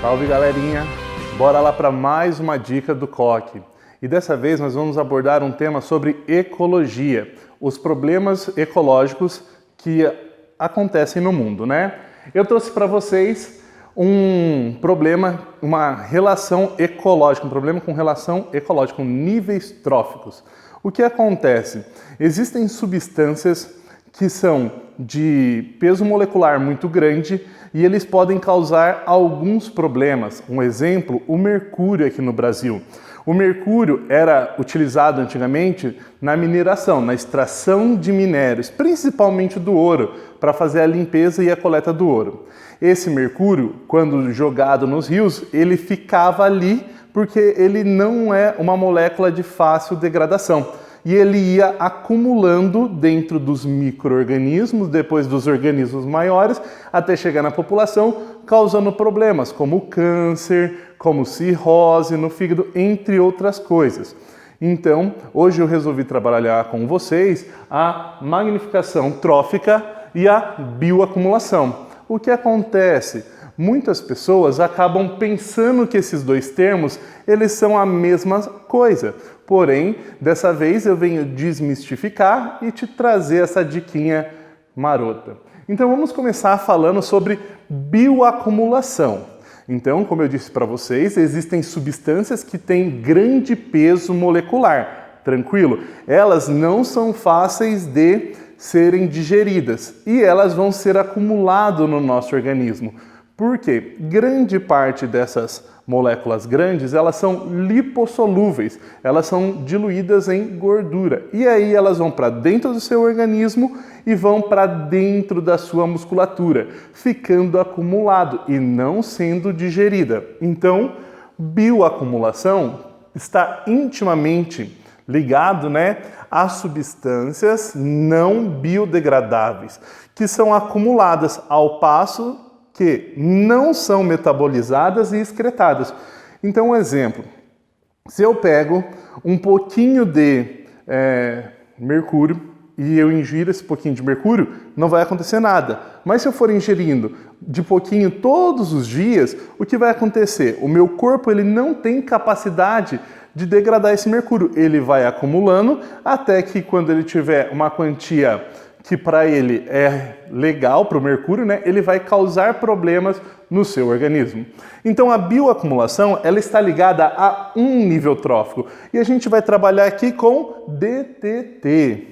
Salve galerinha! Bora lá para mais uma dica do Coque. E dessa vez nós vamos abordar um tema sobre ecologia, os problemas ecológicos que acontecem no mundo, né? Eu trouxe para vocês um problema, uma relação ecológica, um problema com relação ecológica, com níveis tróficos. O que acontece? Existem substâncias que são de peso molecular muito grande e eles podem causar alguns problemas. Um exemplo, o mercúrio aqui no Brasil. O mercúrio era utilizado antigamente na mineração, na extração de minérios, principalmente do ouro, para fazer a limpeza e a coleta do ouro. Esse mercúrio, quando jogado nos rios, ele ficava ali porque ele não é uma molécula de fácil degradação. E ele ia acumulando dentro dos micro-organismos, depois dos organismos maiores, até chegar na população, causando problemas como câncer, como cirrose no fígado, entre outras coisas. Então, hoje eu resolvi trabalhar com vocês a magnificação trófica e a bioacumulação. O que acontece? Muitas pessoas acabam pensando que esses dois termos, eles são a mesma coisa. Porém, dessa vez eu venho desmistificar e te trazer essa diquinha marota. Então vamos começar falando sobre bioacumulação. Então, como eu disse para vocês, existem substâncias que têm grande peso molecular, tranquilo? Elas não são fáceis de serem digeridas e elas vão ser acumuladas no nosso organismo. Por quê? Grande parte dessas moléculas grandes, elas são lipossolúveis, elas são diluídas em gordura. E aí elas vão para dentro do seu organismo e vão para dentro da sua musculatura, ficando acumulado e não sendo digerida. Então, bioacumulação está intimamente ligado, a substâncias não biodegradáveis, que são acumuladas ao passo que não são metabolizadas e excretadas. Então, um exemplo, se eu pego um pouquinho de mercúrio e eu ingiro esse pouquinho de mercúrio, não vai acontecer nada. Mas se eu for ingerindo de pouquinho todos os dias, o que vai acontecer? O meu corpo ele não tem capacidade de degradar esse mercúrio. Ele vai acumulando até que quando ele tiver uma quantia que para ele é legal, para o mercúrio, ele vai causar problemas no seu organismo. Então a bioacumulação ela está ligada a um nível trófico. E a gente vai trabalhar aqui com DDT,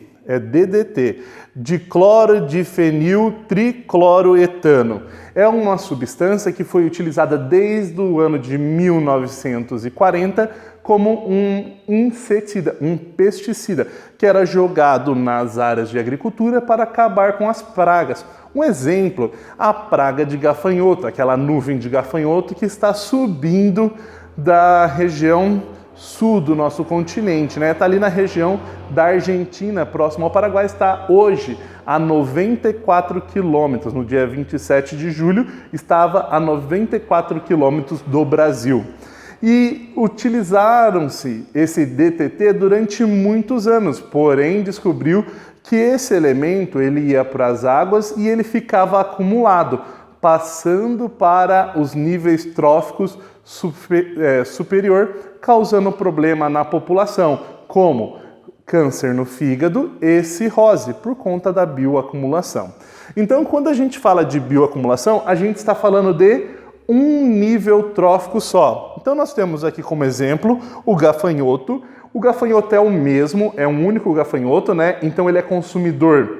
DDT, diclorodifeniltricloroetano. É uma substância que foi utilizada desde o ano de 1940 como um inseticida, um pesticida, que era jogado nas áreas de agricultura para acabar com as pragas. Um exemplo, a praga de gafanhoto, aquela nuvem de gafanhoto que está subindo da região sul do nosso continente, Está ali na região da Argentina, próximo ao Paraguai, está hoje a 94 quilômetros. No dia 27 de julho, estava a 94 quilômetros do Brasil. E utilizaram-se esse DDT durante muitos anos, porém descobriu que esse elemento ele ia para as águas e ele ficava acumulado, passando para os níveis tróficos superior, causando problema na população, como câncer no fígado e cirrose, por conta da bioacumulação. Então, quando a gente fala de bioacumulação, a gente está falando de um nível trófico só. Então nós temos aqui como exemplo o gafanhoto. O gafanhoto é o mesmo, é um único gafanhoto, Então ele é consumidor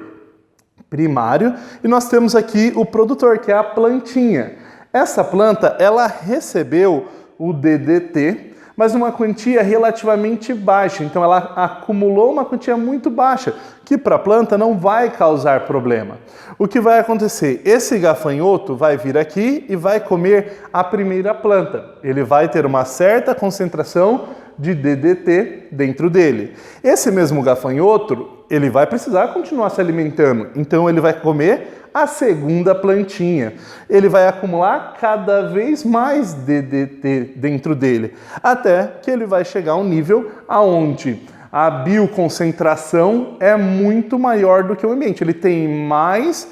primário. E nós temos aqui o produtor, que é a plantinha. Essa planta, ela recebeu o DDT, mas uma quantia relativamente baixa. Então ela acumulou uma quantia muito baixa, que para a planta não vai causar problema. O que vai acontecer? Esse gafanhoto vai vir aqui e vai comer a primeira planta. Ele vai ter uma certa concentração de DDT dentro dele. Esse mesmo gafanhoto, ele vai precisar continuar se alimentando. Então ele vai comer a segunda plantinha. Ele vai acumular cada vez mais DDT dentro dele, até que ele vai chegar a um nível aonde a bioconcentração é muito maior do que o ambiente. Ele tem mais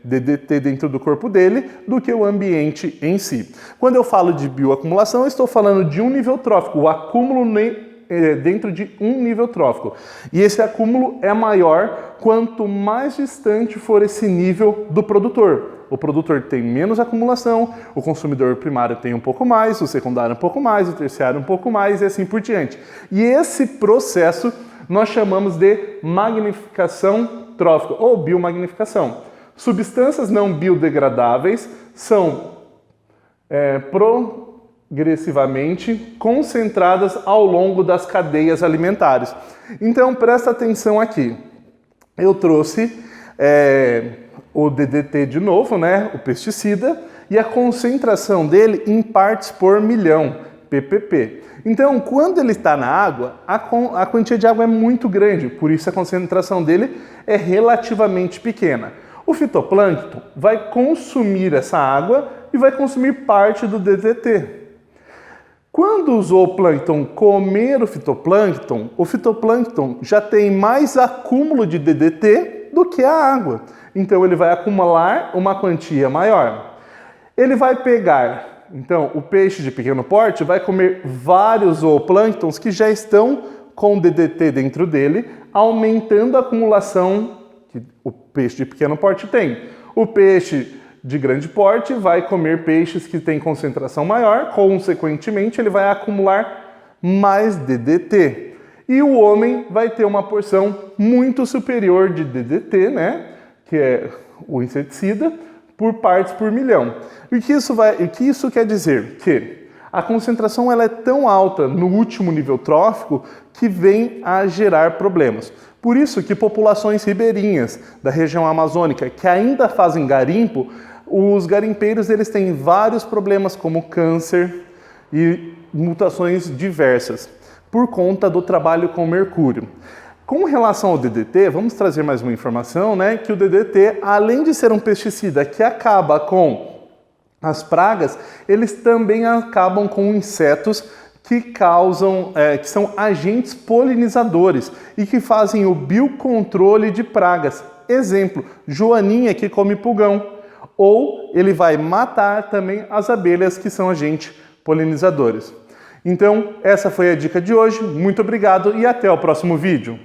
DDT dentro do corpo dele do que o ambiente em si. Quando eu falo de bioacumulação, eu estou falando de um nível trófico, o acúmulo dentro de um nível trófico. E esse acúmulo é maior quanto mais distante for esse nível do produtor. O produtor tem menos acumulação, o consumidor primário tem um pouco mais, o secundário um pouco mais, o terciário um pouco mais e assim por diante. E esse processo nós chamamos de magnificação trófica ou biomagnificação. Substâncias não biodegradáveis são progressivamente concentradas ao longo das cadeias alimentares. Então presta atenção aqui. Eu trouxe o DDT de novo, né, o pesticida, e a concentração dele em partes por milhão, ppp. Então, quando ele está na água, a quantia de água é muito grande, por isso a concentração dele é relativamente pequena. O fitoplâncton vai consumir essa água e vai consumir parte do DDT. Quando o zooplâncton comer o fitoplâncton já tem mais acúmulo de DDT do que a água. Então ele vai acumular uma quantia maior. Ele vai pegar, então, o peixe de pequeno porte vai comer vários zooplânctons que já estão com DDT dentro dele, aumentando a acumulação que o peixe de pequeno porte tem. O peixe de grande porte vai comer peixes que têm concentração maior, consequentemente ele vai acumular mais DDT. E o homem vai ter uma porção muito superior de DDT, né, que é o inseticida, por partes por milhão. O que isso quer dizer? Que a concentração ela é tão alta no último nível trófico que vem a gerar problemas. Por isso que populações ribeirinhas da região amazônica que ainda fazem garimpo, os garimpeiros eles têm vários problemas como câncer e mutações diversas por conta do trabalho com mercúrio. Com relação ao DDT, vamos trazer mais uma informação, né? Que o DDT, além de ser um pesticida que acaba com as pragas, eles também acabam com insetos que causam, que são agentes polinizadores e que fazem o biocontrole de pragas. Exemplo, joaninha que come pulgão. Ou ele vai matar também as abelhas que são agentes polinizadores. Então, essa foi a dica de hoje. Muito obrigado e até o próximo vídeo.